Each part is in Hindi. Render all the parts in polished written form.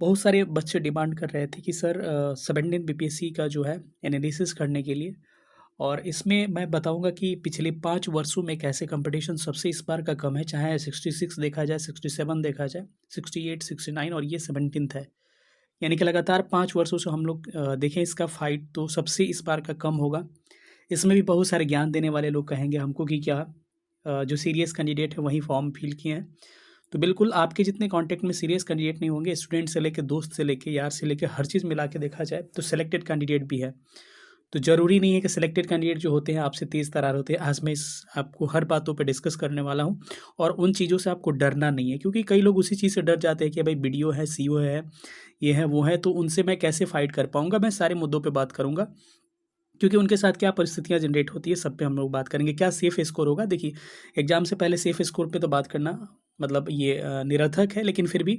बहुत सारे बच्चे डिमांड कर रहे थे कि सर 17 बीपीएससी का जो है एनालिसिस करने के लिए। और इसमें मैं बताऊंगा कि पिछले 5 वर्षों में कैसे कंपटीशन सबसे इस बार का कम है, चाहे 66 देखा जाए, 67 देखा जाए, 68, 69 और ये 17th है। यानी कि लगातार 5 वर्षों से हम लोग देखें इसका फाइट तो सबसे इस बार का कम होगा। इसमें भी बहुत सारे ज्ञान देने वाले लोग कहेंगे हमको कि क्या जो सीरियस कैंडिडेट है वही फॉर्म फिल किए हैं। तो बिल्कुल आपके जितने कांटेक्ट में सीरियस कैंडिडेट नहीं होंगे, स्टूडेंट से लेके दोस्त से लेके यार से लेके हर चीज़ मिला के देखा जाए तो सिलेक्टेड कैंडिडेट भी है। तो ज़रूरी नहीं है कि सिलेक्टेड कैंडिडेट जो होते हैं आपसे तेज़ तरार होते हैं। आज मैं इस आपको हर बातों पे डिस्कस करने वाला हूँ और उन चीज़ों से आपको डरना नहीं है, क्योंकि कई लोग उसी चीज़ से डर जाते हैं कि भाई बीडीओ है, सीओ है, ये है, वो है, तो उनसे मैं कैसे फ़ाइट कर पाऊँगा। मैं सारे मुद्दों पे बात करूँगा, क्योंकि उनके साथ क्या परिस्थितियाँ जनरेट होती है सब पे हम लोग बात करेंगे। क्या सेफ़ स्कोर होगा? देखिए, एग्ज़ाम से पहले सेफ़ स्कोर पे तो बात करना मतलब ये निरर्थक है, लेकिन फिर भी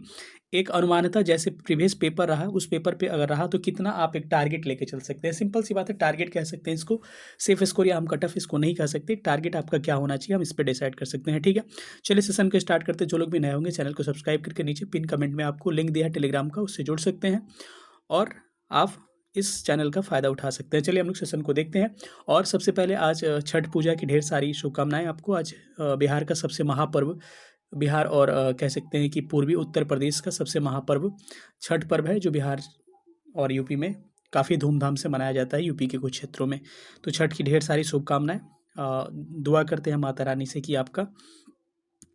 एक अनुमानतः जैसे प्रीवियस पेपर रहा, उस पेपर पे अगर रहा तो कितना आप एक टारगेट लेके चल सकते हैं। सिंपल सी बात है, टारगेट कह सकते हैं इसको, सेफ़ स्कोर या हम कट ऑफ इसको नहीं कह सकते। टारगेट आपका क्या होना चाहिए हम इस पे डिसाइड कर सकते हैं, ठीक है? चलिए सेशन को स्टार्ट करते हैं। जो लोग भी नए होंगे चैनल को सब्सक्राइब करके नीचे पिन कमेंट में आपको लिंक दिया है टेलीग्राम का, उससे जुड़ सकते हैं और आप इस चैनल का फ़ायदा उठा सकते हैं। चलिए हम लोग सेशन को देखते हैं। और सबसे पहले आज छठ पूजा की ढेर सारी शुभकामनाएँ आपको। आज बिहार का सबसे महापर्व, बिहार और कह सकते हैं कि पूर्वी उत्तर प्रदेश का सबसे महापर्व छठ पर्व है, जो बिहार और यूपी में काफ़ी धूमधाम से मनाया जाता है, यूपी के कुछ क्षेत्रों में। तो छठ की ढेर सारी शुभकामनाएँ। दुआ करते हैं माता रानी से कि आपका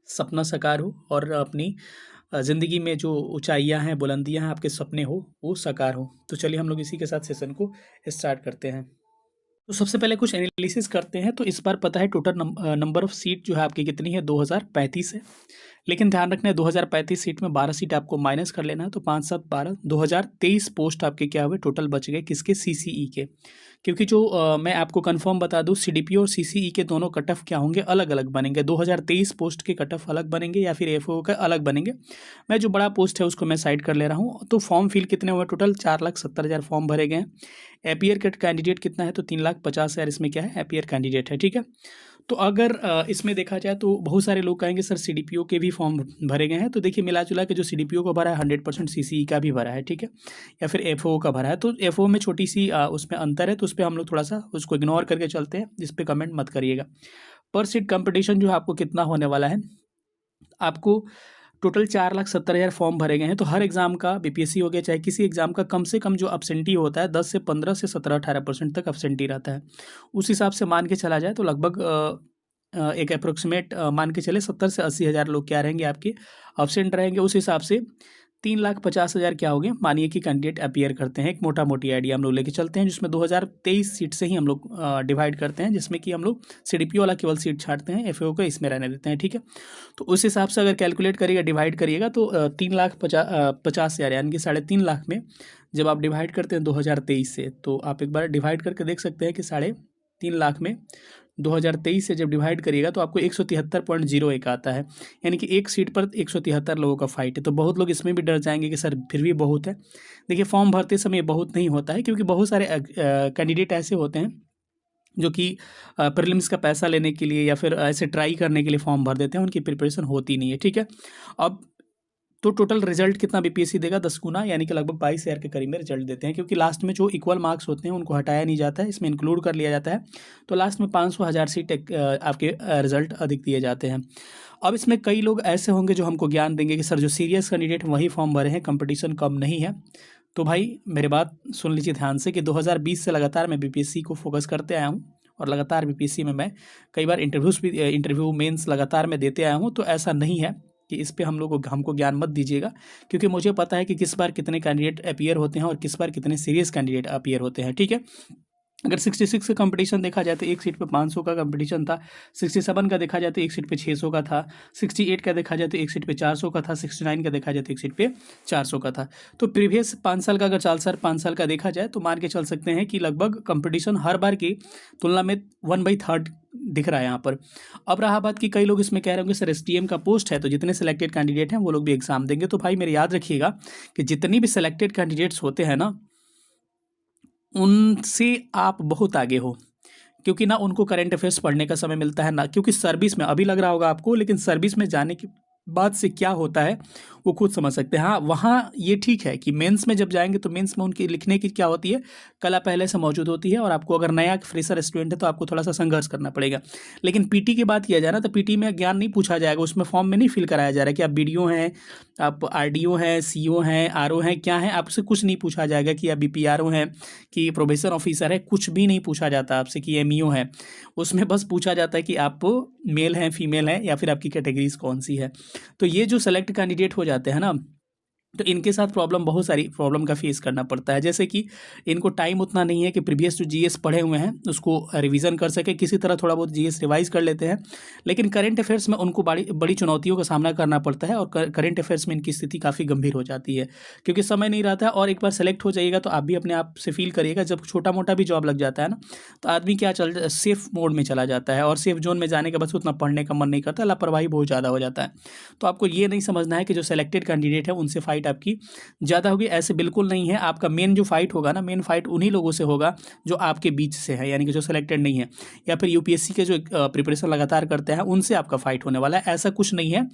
सपना साकार हो और अपनी ज़िंदगी में जो ऊँचाइयाँ हैं, बुलंदियाँ हैं, आपके सपने हो, वो साकार हो। तो चलिए हम लोग इसी के साथ सेशन को स्टार्ट करते हैं। तो सबसे पहले कुछ एनालिसिस करते हैं। तो इस बार पता है टोटल नंबर ऑफ सीट जो है आपकी कितनी है? 2035 है। लेकिन ध्यान रखना है 2035 सीट में 12 सीट आपको माइनस कर लेना है, तो 5 7 12 2023 पोस्ट आपके क्या हुए टोटल बच गए, किसके? सीसीई के। क्योंकि जो मैं आपको कंफर्म बता दूं, सीडीपीओ और सीसीई के दोनों कट ऑफ क्या होंगे? अलग अलग बनेंगे। 2023 पोस्ट के कट ऑफ अलग बनेंगे या फिर एफओ का अलग बनेंगे। मैं जो बड़ा पोस्ट है उसको मैं साइड कर ले रहा हूँ। तो फॉर्म फिल कितने हुए? टोटल 4,70,000 फॉर्म भरे गए हैं। एपीयर का कैंडिडेट कितना है? तो 3,50,000 इसमें क्या है? एपीयर कैंडिडेट है, ठीक है। तो अगर इसमें देखा जाए तो बहुत सारे लोग कहेंगे सर सीडीपीओ के भी फॉर्म भरे गए हैं। तो देखिए मिला जुला के जो सीडीपीओ का भरा है 100% सीसीई का भी भरा है, ठीक है, या फिर एफओ का भरा है। तो एफओ में छोटी सी उसमें अंतर है, तो उस पर हम लोग थोड़ा सा उसको इग्नोर करके चलते हैं, जिस पे कमेंट मत करिएगा। पर सीट कंपटीशन जो है आपको कितना होने वाला है? आपको टोटल 4,70,000 फॉर्म भरे गए हैं। तो हर एग्जाम का, बीपीएससी हो गया चाहे किसी एग्जाम का, कम से कम जो अपसेंटी होता है 10 से 15 से 17-18% तक अपसेंटी रहता है। उस हिसाब से मान के चला जाए तो लगभग एक अप्रोक्सीमेट मान के चले 70 से 80 हज़ार लोग क्या रहेंगे? आपके अब्सेंट रहेंगे। उस हिसाब से 3,50,000 क्या हो गए? मानिए कि कैंडिडेट अपीयर करते हैं। एक मोटा मोटी आइडिया हम लोग लेके चलते हैं, जिसमें 2023 सीट से ही हम लोग डिवाइड करते हैं, जिसमें कि हम लोग सीडीपीओ वाला केवल सीट छाड़ते हैं, एफएओ को इसमें रहने देते हैं, ठीक है। तो उस हिसाब से अगर कैलकुलेट करिएगा, डिवाइड करिएगा तो 3,50,000 यानी कि 3.5 लाख में जब आप डिवाइड करते हैं 2023 से, तो आप एक बार डिवाइड करके देख सकते हैं कि 3.5 लाख में 2023 से जब डिवाइड करिएगा तो आपको 173.01 आता है। यानी कि एक सीट पर 173 लोगों का फाइट है। तो बहुत लोग इसमें भी डर जाएंगे कि सर फिर भी बहुत है। देखिए फॉर्म भरते समय बहुत नहीं होता है, क्योंकि बहुत सारे कैंडिडेट ऐसे होते हैं जो कि प्रीलिम्स का पैसा लेने के लिए या फिर ऐसे ट्राई करने के लिए फॉर्म भर देते हैं, उनकी प्रिपरेशन होती नहीं है, ठीक है। अब तो टोटल रिजल्ट कितना बीपीएससी देगा? 10 गुना, यानी कि लगभग 22,000 के करीब में रिजल्ट देते हैं, क्योंकि लास्ट में जो इक्वल मार्क्स होते हैं उनको हटाया नहीं जाता है, इसमें इंक्लूड कर लिया जाता है। तो लास्ट में 500,000 सीट आपके रिजल्ट अधिक दिए जाते हैं। अब इसमें कई लोग ऐसे होंगे जो हमको ज्ञान देंगे कि सर जो सीरियस कैंडिडेट वही फॉर्म भरे हैं, कंपटीशन कम नहीं है। तो भाई मेरी बात सुन लीजिए ध्यान से कि 2020 से लगातार मैं बीपीएससी को फोकस करते आया हूँ और लगातार बीपीएससी में मैं कई बार इंटरव्यू मेंस लगातार मैं देते आया हूँ। तो ऐसा नहीं है कि इस पे हमको ज्ञान मत दीजिएगा, क्योंकि मुझे पता है कि किस बार कितने कैंडिडेट अपीयर होते हैं और किस बार कितने सीरियस कैंडिडेट अपीयर होते हैं, ठीक है। अगर 66 का कंपटीशन देखा जाए तो एक सीट पे 500 का कंपटीशन था। 67 का देखा जाए तो एक सीट पे 600 का था। 68 का देखा जाए तो एक सीट पे 400 का था। 69 का देखा जाए तो एक सीट पे 400 का था। तो प्रीवियस 5 साल का अगर 4 साल का देखा जाए तो मान के चल सकते हैं कि लगभग कंपटीशन हर बार की तुलना में 1/3 दिख रहा है यहाँ पर। अब रहा बात कि कई लोग इसमें कह रहे होंगे सर एसटीएम का पोस्ट है तो जितने सिलेक्टेड कैंडिडेट हैं वो लोग भी एग्जाम देंगे। तो भाई मेरे याद रखिएगा कि जितनी भी सिलेक्टेड कैंडिडेट्स होते हैं ना, उनसे आप बहुत आगे हो, क्योंकि ना उनको करंट अफेयर्स पढ़ने का समय मिलता है ना, क्योंकि सर्विस में अभी लग रहा होगा आपको, लेकिन सर्विस में जाने के बाद से क्या होता है वो खुद समझ सकते हैं। हाँ, वहाँ ये ठीक है कि मेंस में जब जाएँगे तो मेंस में उनकी लिखने की क्या होती है, कला पहले से मौजूद होती है और आपको अगर नया फ्रेशर स्टूडेंट है तो आपको थोड़ा-सा संघर्ष करना पड़ेगा। लेकिन पीटी की बात किया जाए ना तो पीटी में ज्ञान नहीं पूछा जाएगा, उसमें फॉर्म में नहीं फिल कराया जा रहा है कि आप बीडीओ हैं, आप आरडीओ हैं, सीओ हैं, आरओ हैं, क्या हैं, आपसे कुछ नहीं पूछा जाएगा कि आप बीपीआरओ हैं, कि प्रोबेशन ऑफिसर है, कुछ भी नहीं पूछा जाता आपसे कि एमईओ है। उसमें बस पूछा जाता है कि आप मेल हैं, फीमेल हैं या फिर आपकी कैटेगरीज़ कौन-सी है। तो ये जो सेलेक्ट कैंडिडेट हो जाते हैं ना, तो इनके साथ प्रॉब्लम बहुत सारी प्रॉब्लम का फेस करना पड़ता है। जैसे कि इनको टाइम उतना नहीं है कि प्रीवियस जो जीएस पढ़े हुए हैं उसको रिवीजन कर सके, किसी तरह थोड़ा बहुत जीएस रिवाइज कर लेते हैं। लेकिन करंट अफेयर्स में उनको बड़ी बड़ी चुनौतियों का सामना करना पड़ता है और करंट अफेयर्स में इनकी स्थिति काफ़ी गंभीर हो जाती है, क्योंकि समय नहीं रहता है। और एक बार सेलेक्ट हो जाइएगा तो आप भी अपने आप से फील करिएगा, जब छोटा मोटा भी जॉब लग जाता है ना, तो आदमी क्या सेफ मोड में चला जाता है और सेफ जोन में जाने के बाद उतना पढ़ने का मन नहीं करता, लापरवाही बहुत ज़्यादा हो जाता है। तो आपको ये नहीं समझना है कि जो सेलेक्टेड कैंडिडेट है उनसे फाइट आपकी ज़्यादा होगी, ऐसे बिल्कुल नहीं है। आपका मेन जो फाइट होगा ना, मेन फाइट उन्हीं लोगों से होगा जो आपके बीच से है, यानी कि जो सेलेक्टेड नहीं है या फिर यूपीएससी के जो प्रिपरेशन लगातार करते हैं उनसे आपका फाइट होने वाला है। ऐसा कुछ नहीं है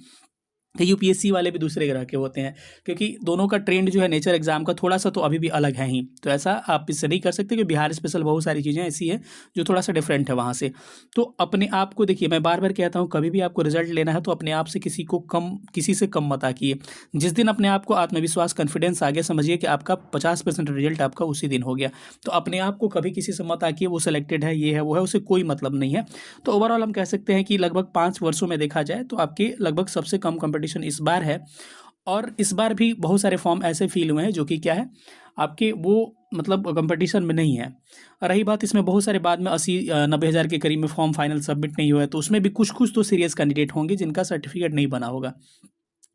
कि यूपीएससी वाले भी दूसरे ग्रह के होते हैं, क्योंकि दोनों का ट्रेंड जो है नेचर एग्जाम का थोड़ा सा तो अभी भी अलग है ही। तो ऐसा आप इससे नहीं कर सकते कि बिहार स्पेशल बहुत सारी चीज़ें ऐसी हैं जो थोड़ा सा डिफरेंट है वहाँ से। तो अपने आप को देखिए, मैं बार बार कहता हूँ, कभी भी आपको रिजल्ट लेना है तो अपने आप से किसी से कम मत आकिए। जिस दिन अपने आप को आत्मविश्वास कॉन्फिडेंस आ गया, समझिए कि आपका 50% रिजल्ट आपका उसी दिन हो गया। तो अपने आप को कभी किसी से मत आकिए, वो सिलेक्टेड है, ये है, वो है, उससे कोई मतलब नहीं है। तो ओवरऑल हम कह सकते हैं कि लगभग 5 वर्षों में देखा जाए तो आपके लगभग सबसे कम कंपटीशन इस बार है। और इस बार भी बहुत सारे फॉर्म ऐसे फिल हुए हैं जो कि क्या है, आपके वो मतलब कंपटीशन में नहीं है। रही बात, इसमें बहुत सारे बाद में 80-90 हज़ार के करीब में फॉर्म फाइनल सबमिट नहीं हुआ है, तो उसमें भी कुछ कुछ तो सीरियस कैंडिडेट होंगे जिनका सर्टिफिकेट नहीं बना होगा।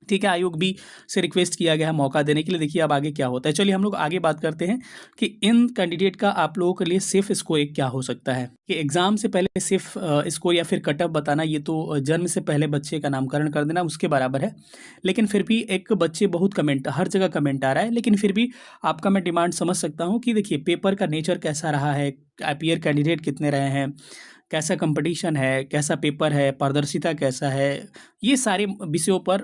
ठीक है, आयोग भी से रिक्वेस्ट किया गया है मौका देने के लिए, देखिए अब आगे क्या होता है। चलिए हम लोग आगे बात करते हैं कि इन कैंडिडेट का आप लोगों के लिए सेफ स्कोर क्या हो सकता है। कि एग्जाम से पहले सेफ स्कोर या फिर कट ऑफ बताना, ये तो जन्म से पहले बच्चे का नामकरण कर देना उसके बराबर है। लेकिन फिर भी एक बच्चे बहुत कमेंट, हर जगह कमेंट आ रहा है, लेकिन फिर भी आपका मैं डिमांड समझ सकता हूँ कि देखिए पेपर का नेचर कैसा रहा है, अपीयर कैंडिडेट कितने रहे हैं, कैसा कंपटीशन है, कैसा पेपर है, पारदर्शिता कैसा है, ये सारे विषयों पर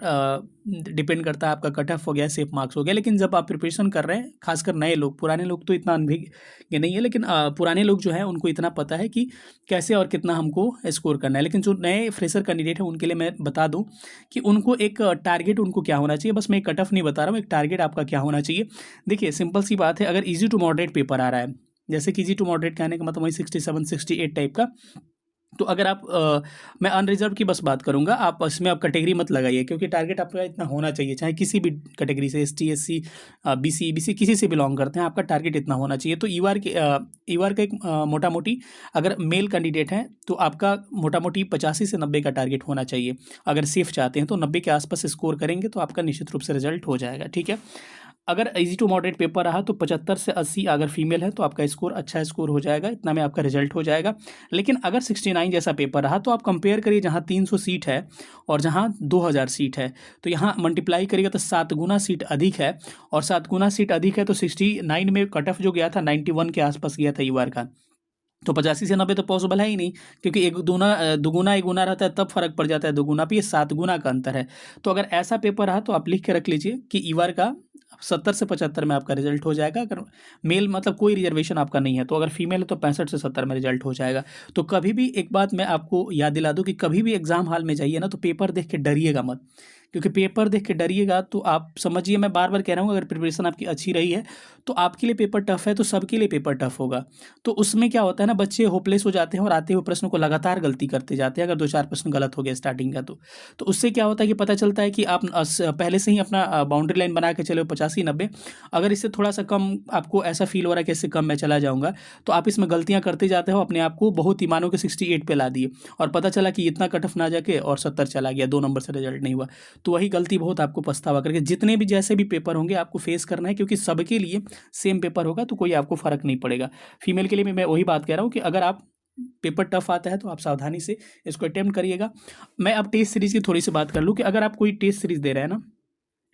डिपेंड करता है। आपका कट ऑफ हो गया, सेफ मार्क्स हो गया। लेकिन जब आप प्रिपरेशन कर रहे हैं, खासकर नए लोग, पुराने लोग तो इतना अनभिज्ञ नहीं है, लेकिन पुराने लोग जो हैं उनको इतना पता है कि कैसे और कितना हमको स्कोर करना है। लेकिन जो नए फ्रेशर कैंडिडेट हैं उनके लिए मैं बता दूं कि उनको एक टारगेट उनको क्या होना चाहिए। बस मैं एक कट ऑफ नहीं बता रहा हूँ, एक टारगेट आपका क्या होना चाहिए। देखिए सिंपल सी बात है, अगर ईजी टू मॉडरेट पेपर आ रहा है, जैसे कि ईजी टू मॉडरेट कहने का मतलब वही 67-68 टाइप का, तो अगर आप मैं अनरिजर्व की बस बात करूँगा, आप इसमें आप कैटेगरी मत लगाइए, क्योंकि टारगेट आपका इतना होना चाहिए, चाहे किसी भी कैटेगरी से, एसटी, एससी, बीसी, ईबीसी किसी से बिलोंग करते हैं, आपका टारगेट इतना होना चाहिए। तो ईवार का एक मोटा मोटी, अगर मेल कैंडिडेट हैं तो आपका मोटा मोटी 85 से 90 का टारगेट होना चाहिए। अगर सेफ चाहते हैं तो 90 के आसपास स्कोर करेंगे तो आपका निश्चित रूप से रिजल्ट हो जाएगा। ठीक है, अगर इजी टू मॉडरेट पेपर रहा तो 75 से 80, अगर फीमेल है तो आपका स्कोर अच्छा स्कोर हो जाएगा, इतना में आपका रिजल्ट हो जाएगा। लेकिन अगर 69 जैसा पेपर रहा तो आप कंपेयर करिए, जहाँ 300 सीट है और जहाँ 2000 सीट है, तो यहाँ मल्टीप्लाई करिएगा तो 7 गुना सीट अधिक है। और 7 गुना सीट अधिक है तो 69 में कट ऑफ जो गया था 91 के आसपास गया था बार का, तो 85 से 90 तो पॉसिबल है ही नहीं, क्योंकि एक दुगुना एक गुना रहता है तब फर्क पड़ जाता है, दुगुना पे ये 7 गुना का अंतर है। तो अगर ऐसा पेपर रहा तो आप लिख के रख लीजिए कि ईवार का 70 से 75 में आपका रिजल्ट हो जाएगा। अगर मेल मतलब कोई रिजर्वेशन आपका नहीं है, तो अगर फीमेल है तो 65 से 70 में रिजल्ट हो जाएगा। तो कभी भी एक बात मैं आपको याद दिला दूं कि कभी भी एग्जाम हॉल में जाइए ना तो पेपर देख के डरिएगा मत, क्योंकि पेपर देख के डरिएगा तो आप समझिए, मैं बार बार कह रहा हूँ, अगर प्रिपरेशन आपकी अच्छी रही है तो आपके लिए पेपर टफ है तो सबके लिए पेपर टफ होगा। तो उसमें क्या होता है ना, बच्चे होपलेस हो जाते हैं और आते हुए प्रश्न को लगातार गलती करते जाते हैं, अगर 2-4 प्रश्न गलत हो गया स्टार्टिंग का तो उससे क्या होता है कि पता चलता है कि आप पहले से ही अपना बाउंड्री लाइन बना के चले हो 85-90। अगर इससे थोड़ा सा कम आपको ऐसा फील हो रहा है कि इससे कम मैं चला जाऊँगा, तो आप इसमें गलतियाँ करते जाते हो, अपने आप को बहुत ही मानो कि 68 पे ला दिए और पता चला कि इतना कट ऑफ ना जाके और 70 चला गया, 2 नंबर से रिजल्ट नहीं हुआ। तो वही गलती बहुत आपको पछतावा करके, जितने भी जैसे भी पेपर होंगे आपको फेस करना है, क्योंकि सबके लिए सेम पेपर होगा तो कोई आपको फ़र्क नहीं पड़ेगा। फीमेल के लिए भी मैं वही बात कह रहा हूँ कि अगर आप पेपर टफ आता है तो आप सावधानी से इसको अटेम्प्ट करिएगा। मैं अब टेस्ट सीरीज़ की थोड़ी सी बात कर लूँ कि अगर आप कोई टेस्ट सीरीज़ दे रहे हैं ना,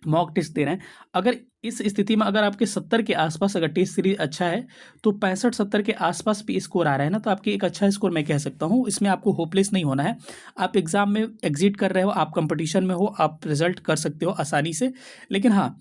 मॉक टेस्ट दे रहे हैं। अगर इस स्थिति में अगर आपके 70 के आसपास अगर टेस्ट सीरीज अच्छा है, तो 65-70 के आसपास भी स्कोर आ रहा है ना, तो आपकी एक अच्छा स्कोर मैं कह सकता हूँ। इसमें आपको होपलेस नहीं होना है। आप एग्ज़ाम में एग्ज़िट कर रहे हो, आप कंपटीशन में हो, आप रिज़ल्ट कर सकते हो आसानी से। लेकिन हाँ,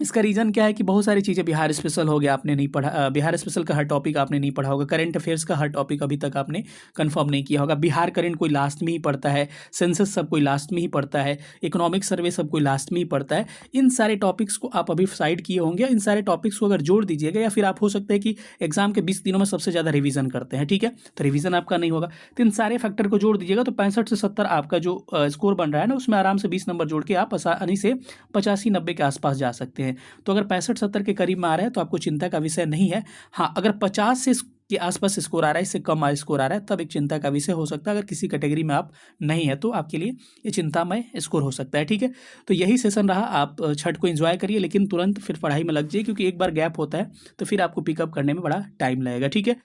इसका रीज़न क्या है कि बहुत सारी चीज़ें, बिहार स्पेशल हो गया, आपने नहीं पढ़ा, बिहार स्पेशल का हर टॉपिक आपने नहीं पढ़ा होगा, करंट अफेयर्स का हर टॉपिक अभी तक आपने कंफर्म नहीं किया होगा। बिहार करंट कोई लास्ट में ही पढ़ता है, सेंसस सब कोई लास्ट में ही पढ़ता है, इकोनॉमिक सर्वे सब कोई लास्ट में ही पढ़ता है। इन सारे टॉपिक्स को आप अभी साइड किए होंगे, इन सारे टॉपिक्स को अगर जोड़ दीजिएगा, या फिर आप हो सकता है कि एग्जाम के 20 दिनों में सबसे ज़्यादा रिवीजन करते हैं, ठीक है, तो रिवीजन आपका नहीं होगा। तो इन सारे फैक्टर को जोड़ दीजिएगा, तो 65 से 70 आपका जो स्कोर बन रहा है ना, उसमें आराम से 20 नंबर जोड़ के आप आसानी से 85-90 के आसपास जा सकते हैं। तो अगर 65-70 के करीब में आ रहा है तो आपको चिंता का विषय नहीं है। हाँ, अगर 50 से के आसपास स्कोर आ रहा है, इससे कम स्कोर आ रहा है, तब एक चिंता का विषय हो सकता है। अगर किसी कैटेगरी में आप नहीं है तो आपके लिए ये चिंतामय स्कोर हो सकता है, ठीक है। तो यही सेशन रहा। आप छठ को एंजॉय करिए, लेकिन तुरंत फिर पढ़ाई में लग जाइए, क्योंकि एक बार गैप होता है तो फिर आपको पिकअप करने में बड़ा टाइम लगेगा, ठीक है।